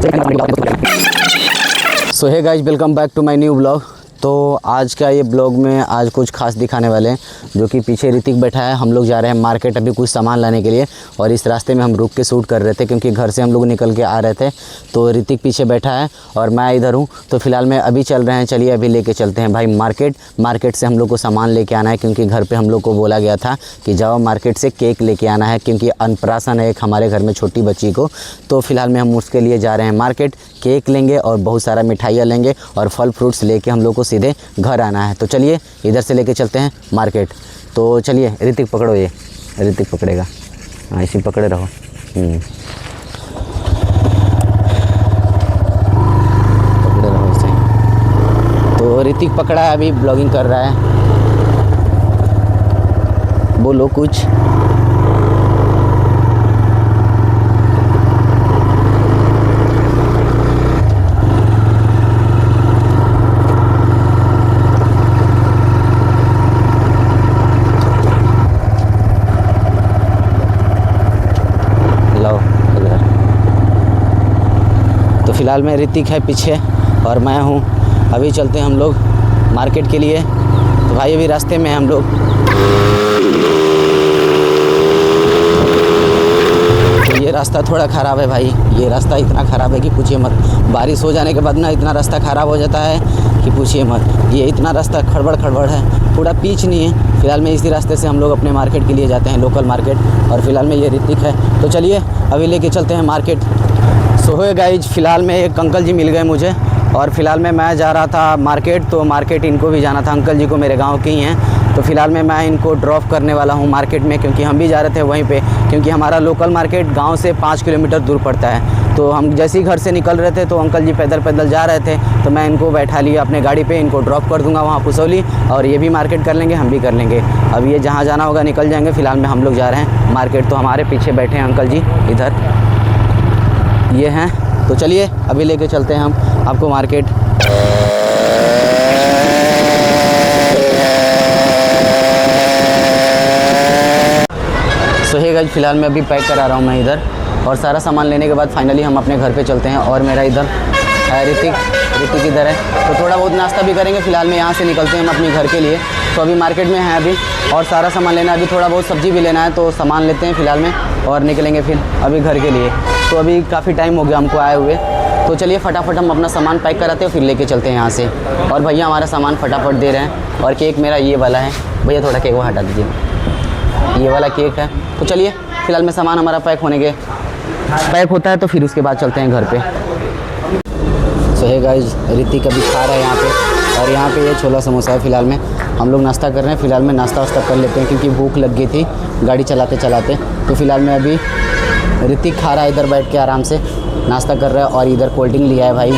So hey guys, welcome back to my new blog. तो आज का ये ब्लॉग में आज कुछ खास दिखाने वाले हैं, जो कि पीछे ऋतिक बैठा है। हम लोग जा रहे हैं मार्केट अभी कुछ सामान लाने के लिए, और इस रास्ते में हम रुक के शूट कर रहे थे क्योंकि घर से हम लोग निकल के आ रहे थे। तो ऋतिक पीछे बैठा है और मैं इधर हूँ। तो फिलहाल में अभी चल रहे हैं, चलिए अभी लेके चलते हैं भाई मार्केट से हम लोग को सामान लेके आना है, क्योंकि घर पर हम लोग को बोला गया था कि जाओ मार्केट से केक लेके आना है, क्योंकि अन्नप्राशन है एक हमारे घर में छोटी बच्ची को। तो फिलहाल में हम उसके लिए जा रहे हैं मार्केट। केक लेंगे और बहुत सारा मिठाइयाँ लेंगे और फल फ्रूट्स लेके हम लोग को सीधे घर आना है। तो चलिए इधर से लेके चलते हैं मार्केट। तो चलिए ऋतिक पकड़ो, ये ऋतिक पकड़ेगा। हाँ, इसी पकड़े रहो। पकड़े रहो इसे। तो ऋतिक पकड़ा है, अभी ब्लॉगिंग कर रहा है। बोलो कुछ। तो फिलहाल में ऋतिक है पीछे और मैं हूँ। अभी चलते हैं हम लोग मार्केट के लिए। तो भाई अभी रास्ते में हम लोग। तो ये रास्ता थोड़ा ख़राब है भाई, ये रास्ता इतना ख़राब है कि पूछिए मत। बारिश हो जाने के बाद ना इतना रास्ता ख़राब हो जाता है कि पूछिए मत। ये इतना रास्ता खड़बड़ है, पूरा पिच नहीं है। फिलहाल में इसी रास्ते से हम लोग अपने मार्केट के लिए जाते हैं, लोकल मार्केट। और फिलहाल में ये ऋतिक है। तो चलिए अभी लेके चलते हैं मार्केट। सो है गाइज, फ़िलहाल में एक अंकल जी मिल गए मुझे, और फ़िलहाल में मैं जा रहा था मार्केट। तो मार्केट इनको भी जाना था, अंकल जी को, मेरे गांव के ही हैं। तो फ़िलहाल में मैं इनको ड्रॉप करने वाला हूं मार्केट में, क्योंकि हम भी जा रहे थे वहीं पे, क्योंकि हमारा लोकल मार्केट गांव से 5 किलोमीटर दूर पड़ता है। तो हम जैसे ही घर से निकल रहे थे तो अंकल जी पैदल जा रहे थे। तो मैं इनको बैठा लिया अपने गाड़ी पर, इनको ड्रॉप कर दूँगा वहाँ पुसौली, और ये भी मार्केट कर लेंगे, हम भी कर लेंगे। अब ये जहाँ जाना होगा निकल जाएँगे। फ़िलहाल में हम लोग जा रहे हैं मार्केट। तो हमारे पीछे बैठे हैं अंकल जी, इधर ये हैं। तो चलिए अभी लेके चलते हैं हम आपको मार्केट। सो हे गाइस, फ़िलहाल मैं अभी पैक करा रहा हूँ मैं इधर, और सारा सामान लेने के बाद फाइनली हम अपने घर पे चलते हैं। और मेरा इधर है ऋतिक इधर है। तो थोड़ा बहुत नाश्ता भी करेंगे। फ़िलहाल में यहाँ से निकलते हैं हम अपने घर के लिए। तो अभी मार्केट में है अभी, और सारा सामान लेना है। अभी थोड़ा बहुत सब्ज़ी भी लेना है, तो सामान लेते हैं फ़िलहाल में और निकलेंगे फिर अभी घर के लिए। तो अभी काफ़ी टाइम हो गया हमको आए हुए। तो चलिए फटाफट हम अपना सामान पैक कराते हैं, फिर लेके चलते हैं यहाँ से। और भैया हमारा सामान फटाफट दे रहे हैं। और केक मेरा ये वाला है, भैया थोड़ा केक वो हटा दीजिए, ये वाला केक है। तो चलिए फ़िलहाल में सामान हमारा पैक होता है, तो फिर उसके बाद चलते हैं घर पे। सो हे गाइस, ऋतिक अभी खा रहा है यहाँ पे, और यहाँ पे ये छोला समोसा है। फ़िलहाल में हम लोग नाश्ता कर रहे हैं। फ़िलहाल में नाश्ता वास्ता कर लेते हैं, क्योंकि भूख लग गई थी गाड़ी चलाते। तो फ़िलहाल में अभी ऋतिक खा रहा है इधर बैठ के, आराम से नाश्ता कर रहा है। और इधर कोल्ड ड्रिंक लिया है भाई,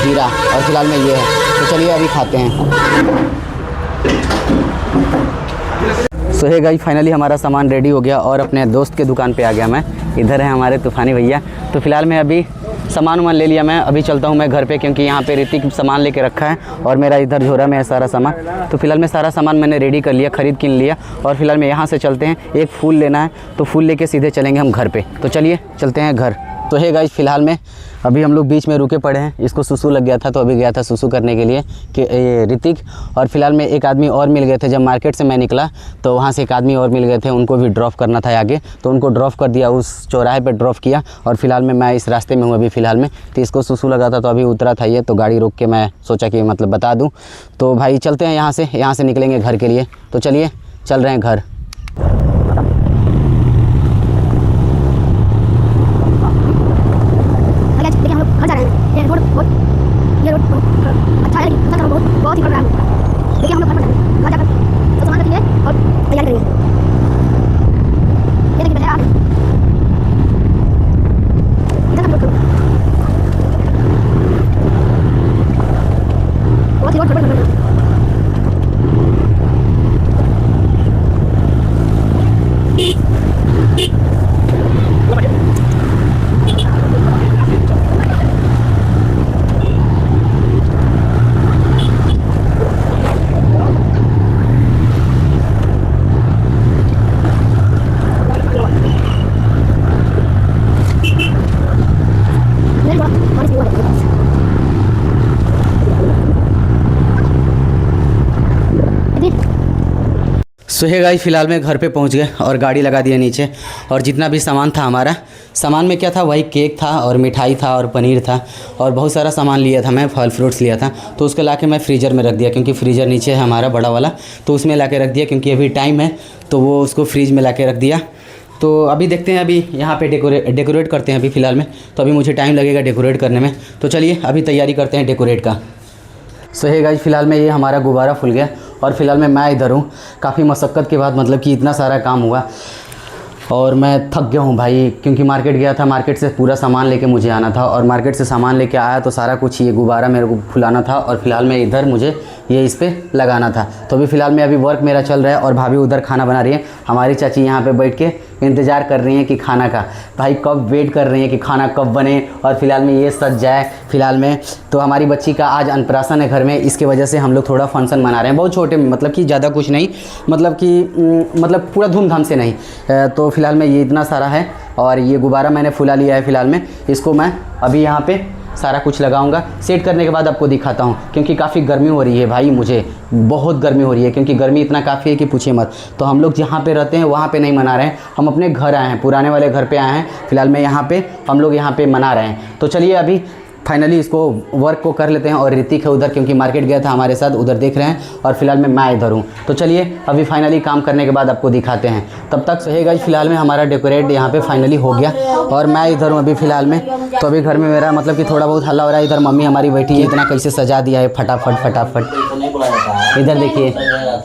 जीरा। और फिलहाल में ये है। तो चलिए अभी खाते हैं। सो हे गाइस, फाइनली हमारा सामान रेडी हो गया, और अपने दोस्त के दुकान पे आ गया मैं। इधर है हमारे तूफ़ानी भैया। तो फिलहाल में अभी सामान ले लिया मैं। अभी चलता हूँ मैं घर पे, क्योंकि यहाँ पे ऋतिक सामान लेके रखा है, और मेरा इधर झोरा में है सारा सामान। तो फिलहाल में सारा सामान मैंने रेडी कर लिया, ख़रीद किन लिया। और फिलहाल में यहाँ से चलते हैं, एक फूल लेना है, तो फूल लेके सीधे चलेंगे हम घर पे। तो चलिए चलते हैं घर। तो हे गाइस, फ़िलहाल में अभी हम लोग बीच में रुके पड़े हैं। इसको सुसु लग गया था, तो अभी गया था सुसु करने के लिए कि ऋतिक। और फिलहाल में एक आदमी और मिल गए थे। जब मार्केट से मैं निकला तो वहाँ से एक आदमी और मिल गए थे, उनको भी ड्रॉप करना था आगे। तो उनको ड्रॉप कर दिया, उस चौराहे पे ड्रॉप किया। और फिलहाल में मैं इस रास्ते में हूँ अभी फ़िलहाल में। तो इसको सुसु लगा था, तो अभी उतरा था ये, तो गाड़ी रोक के मैं सोचा कि मतलब बता दूँ। तो भाई चलते हैं यहाँ से निकलेंगे घर के लिए। तो चलिए चल रहे हैं घर। बहुत ही प्रोग्राम देखिए, हम लोग घर जाकर सब सामान रखेंगे और तैयारी करेंगे। ये देखिए यार, इधर हम लोग बहुत ही सो हे गाइस, फ़िलहाल में घर पे पहुंच गए और गाड़ी लगा दिया नीचे। और जितना भी सामान था हमारा, सामान में क्या था, वही केक था और मिठाई था और पनीर था और बहुत सारा सामान लिया था, मैं फल फ्रूट्स लिया था। तो उसको ला के मैं फ्रीज़र में रख दिया, क्योंकि फ्रीज़र नीचे है हमारा बड़ा वाला, तो उसमें ला के रख दिया, क्योंकि अभी टाइम है तो वो उसको फ्रीज में ला के रख दिया। तो अभी देखते हैं, अभी यहाँ पे डेकोरेट करते हैं अभी फ़िलहाल में। तो अभी मुझे टाइम लगेगा डेकोरेट करने में, तो चलिए अभी तैयारी करते हैं डेकोरेट का। सो हे गाइस, फ़िलहाल में ये हमारा गुब्बारा फूल गया और फ़िलहाल में मैं इधर हूँ। काफ़ी मशक्क़त के बाद, मतलब कि इतना सारा काम हुआ और मैं थक गया हूँ भाई, क्योंकि मार्केट गया था, मार्केट से पूरा सामान लेके मुझे आना था और मार्केट से सामान लेके आया तो सारा कुछ ये गुब्बारा मेरे को फुलाना था और फ़िलहाल में इधर मुझे ये इस पर लगाना था। तो अभी फ़िलहाल में अभी वर्क मेरा चल रहा है और भाभी उधर खाना बना रही है। हमारी चाची यहाँ पे बैठ के इंतज़ार कर रही हैं कि खाना का, भाई कब वेट कर रही हैं कि खाना कब बने और फ़िलहाल में ये सज जाए। फ़िलहाल में तो हमारी बच्ची का आज अन्नप्राशन है घर में, इसके वजह से हम लोग थोड़ा फंक्शन मना रहे हैं, बहुत छोटे, मतलब कि ज़्यादा कुछ नहीं, मतलब कि मतलब पूरा धूमधाम से नहीं। तो फ़िलहाल में ये इतना सारा है और ये गुब्बारा मैंने फुला लिया है। फ़िलहाल में इसको मैं अभी यहाँ पे सारा कुछ लगाऊंगा, सेट करने के बाद आपको दिखाता हूँ, क्योंकि काफ़ी गर्मी हो रही है भाई, मुझे बहुत गर्मी हो रही है, क्योंकि गर्मी इतना काफ़ी है कि पूछिए मत। तो हम लोग जहाँ पे रहते हैं वहाँ पे नहीं मना रहे हैं, हम अपने घर आए हैं, पुराने वाले घर पे आए हैं। फ़िलहाल में यहाँ पे हम लोग यहाँ पे मना रहे हैं। तो चलिए अभी फाइनली इसको वर्क को कर लेते हैं। और ऋतिक है उधर, क्योंकि मार्केट गया था हमारे साथ, उधर देख रहे हैं। और फिलहाल में मैं इधर हूँ, तो चलिए अभी फाइनली काम करने के बाद आपको दिखाते हैं। तब तक सही गाइस, फिलहाल में हमारा डेकोरेट यहाँ पे फाइनली हो गया और मैं इधर हूँ अभी फ़िलहाल में। तो अभी घर में मेरा मतलब कि थोड़ा बहुत हल्ला हो रहा है। इधर मम्मी हमारी बैठी है, इतना कैसे सजा दिया है फटाफट फटाफट। इधर देखिए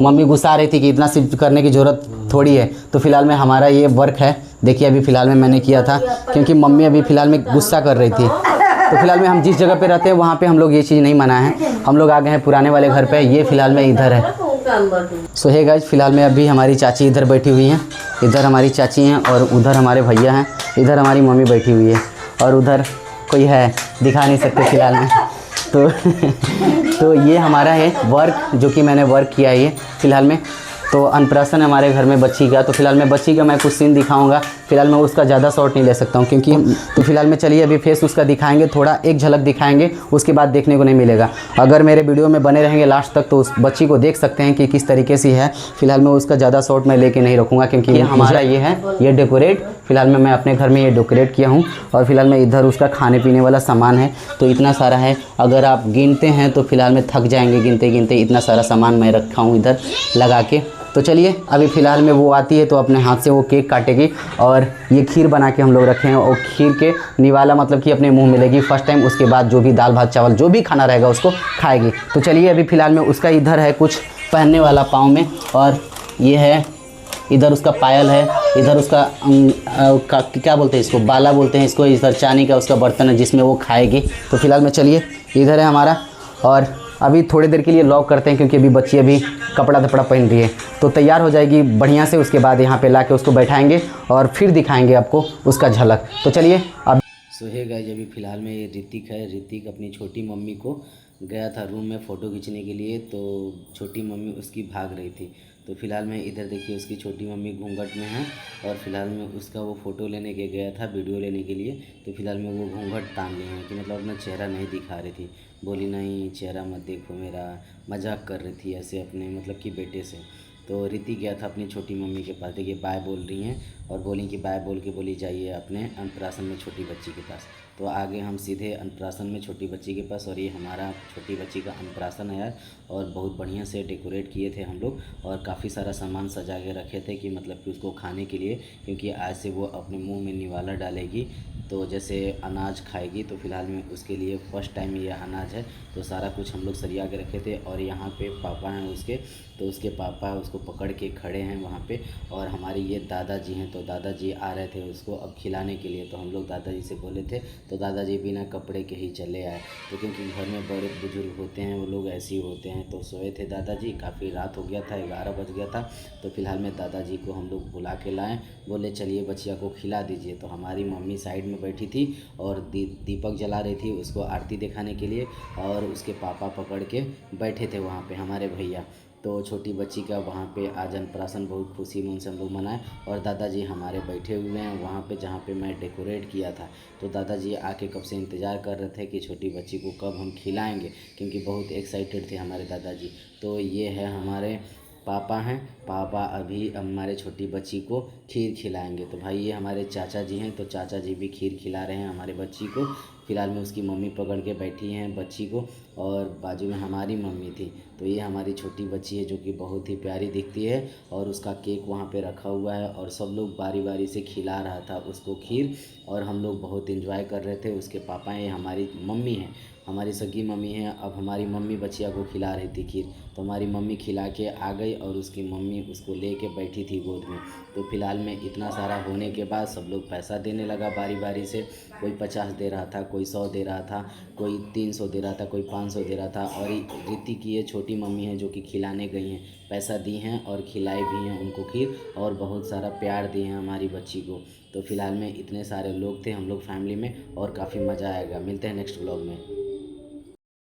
मम्मी गुस्सा रही थी कि इतना शिफ्ट करने की ज़रूरत थोड़ी है। तो फिलहाल में हमारा ये वर्क है, देखिए अभी फ़िलहाल में मैंने किया था, क्योंकि मम्मी अभी फ़िलहाल में गुस्सा कर रही थी। तो फिलहाल में हम जिस जगह पे रहते हैं वहाँ पे हम लोग ये चीज़ नहीं मना है, हम लोग आ गए हैं पुराने वाले घर पे। ये फ़िलहाल में इधर है। सो हे गाइस, फ़िलहाल में अभी हमारी चाची इधर बैठी हुई हैं, इधर हमारी चाची हैं और उधर हमारे भैया हैं, इधर हमारी मम्मी बैठी हुई है और उधर कोई है, दिखा नहीं सकते फ़िलहाल में। तो ये हमारा है वर्क, जो कि मैंने वर्क किया है ये फ़िलहाल में। तो अन्नप्राशन हमारे घर में बच्ची का, तो फिलहाल में बच्ची का मैं कुछ सीन दिखाऊंगा। फिलहाल मैं उसका ज़्यादा शॉट नहीं ले सकता हूं, क्योंकि तो फिलहाल में चलिए अभी फेस उसका दिखाएंगे, थोड़ा एक झलक दिखाएंगे, उसके बाद देखने को नहीं मिलेगा। अगर मेरे वीडियो में बने रहेंगे लास्ट तक तो उस बच्ची को देख सकते हैं कि किस तरीके से है। फिलहाल में उसका ज़्यादा शॉट मैं लेके नहीं रखूँगा, क्योंकि ये हमारा ये है, ये डेकोरेट फिलहाल में मैं अपने घर में ये डेकोरेट किया हूँ। और फिलहाल में इधर उसका खाने पीने वाला सामान है, तो इतना सारा है, अगर आप गिनते हैं तो फिलहाल में थक जाएंगे गिनते गिनते, इतना सारा सामान मैं रखा हूँ इधर लगा के। तो चलिए अभी फ़िलहाल में वो आती है तो अपने हाथ से वो केक काटेगी और ये खीर बना के हम लोग रखे हैं, और खीर के निवाला मतलब कि अपने मुंह में लेगी फर्स्ट टाइम, उसके बाद जो भी दाल भात चावल जो भी खाना रहेगा उसको खाएगी। तो चलिए अभी फ़िलहाल में उसका इधर है कुछ पहनने वाला पाँव में, और ये है इधर उसका पायल है, इधर उसका क्या बोलते हैं इसको, बाला बोलते हैं इसको, इधर चांदी का उसका बर्तन है जिसमें वो खाएगी। तो फिलहाल में चलिए इधर है हमारा, और अभी थोड़ी देर के लिए लॉक करते हैं, क्योंकि अभी बच्ची अभी कपड़ा धपड़ा पहन रही है, तो तैयार हो जाएगी बढ़िया से, उसके बाद यहाँ पे लाके उसको बैठाएंगे और फिर दिखाएंगे आपको उसका झलक। तो चलिए अब सो हे गाइस, अभी फ़िलहाल में ये ऋतिक है। ऋतिक अपनी छोटी मम्मी को गया था रूम में फ़ोटो खींचने के लिए, तो छोटी मम्मी उसकी भाग रही थी। तो फिलहाल में इधर देखिए उसकी छोटी मम्मी घूंघट में है, और फिलहाल में उसका वो फ़ोटो लेने के गया था वीडियो लेने के लिए। तो फिलहाल में वो घूंघट तान लिए हैं, कि मतलब अपना चेहरा नहीं दिखा रही थी, बोली नहीं चेहरा मत देखो मेरा, मजाक कर रही थी ऐसे अपने मतलब कि बेटे से। तो ऋतिक गया था अपनी छोटी मम्मी के पास, देखिए बाय बोल रही हैं और बोली कि बाय बोल के बोली जाइए अपने अन्नप्राशन में छोटी बच्ची के पास। तो आगे हम सीधे अन्नप्राशन में छोटी बच्ची के पास, और ये हमारा छोटी बच्ची का अन्नप्राशन है यार, और बहुत बढ़िया से डेकोरेट किए थे हम लोग, और काफ़ी सारा सामान सजा के रखे थे कि मतलब कि उसको खाने के लिए, क्योंकि आज से वो अपने मुंह में निवाला डालेगी, तो जैसे अनाज खाएगी। तो फिलहाल में उसके लिए फ़र्स्ट टाइम ये अनाज है, तो सारा कुछ हम लोग सरिया के रखे थे। और यहाँ पे पापा हैं उसके, तो उसके पापा उसको पकड़ के खड़े हैं वहाँ पे, और हमारी ये दादाजी हैं, तो दादाजी आ रहे थे उसको अब खिलाने के लिए। तो हम लोग दादाजी से बोले थे, तो दादाजी बिना कपड़े के ही चले आए, तो क्योंकि घर में बड़े बुजुर्ग होते हैं वो लोग ऐसे ही होते हैं। तो सोए थे दादाजी, काफ़ी रात हो गया था, 11 बज गया था। तो फिलहाल में दादाजी को हम लोग बुला के लाएँ, बोले चलिए बच्चिया को खिला दीजिए। तो हमारी मम्मी साइड में बैठी थी और दीपक जला रही थी उसको आरती दिखाने के लिए, और उसके पापा पकड़ के बैठे थे वहाँ पे हमारे भैया। तो छोटी बच्ची का वहाँ पे आज अन्नप्राशन बहुत खुशी मन से हम लोग मनाए, और दादाजी हमारे बैठे हुए हैं वहाँ पे जहाँ पे मैं डेकोरेट किया था। तो दादाजी आके कब से इंतज़ार कर रहे थे कि छोटी बच्ची को कब हम खिलाएंगे, क्योंकि बहुत एक्साइटेड थे हमारे दादाजी। तो ये है हमारे पापा हैं, पापा अभी हमारे छोटी बच्ची को खीर खिलाएंगे। तो भाई ये हमारे चाचा जी हैं, तो चाचा जी भी खीर खिला रहे हैं हमारे बच्ची को। फ़िलहाल में उसकी मम्मी पकड़ के बैठी हैं बच्ची को, और बाजू में हमारी मम्मी थी। तो ये हमारी छोटी बच्ची है जो कि बहुत ही प्यारी दिखती है, और उसका केक वहाँ पे रखा हुआ है, और सब लोग बारी बारी से खिला रहा था उसको खीर, और हम लोग बहुत एंजॉय कर रहे थे। उसके पापा हैं, हमारी मम्मी हैं, हमारी सगी मम्मी हैं। अब हमारी मम्मी बच्चिया को खिला रही थी खीर, तो हमारी मम्मी खिला के आ गई और उसकी मम्मी उसको लेके बैठी थी गोद में। तो फ़िलहाल में इतना सारा होने के बाद सब लोग पैसा देने लगा बारी बारी से। कोई 50 दे रहा था, कोई 100 दे रहा था, कोई 300 दे रहा था, कोई 500 दे रहा था। और रीति की ये छोटी मम्मी है जो कि खिलाने गई हैं, पैसा दी हैं और खिलाई भी हैं उनको खीर, और बहुत सारा प्यार दिए हैं हमारी बच्ची को। तो फ़िलहाल में इतने सारे लोग थे हम लोग फैमिली में, और काफ़ी मज़ा आएगा। मिलते हैं नेक्स्ट व्लॉग में।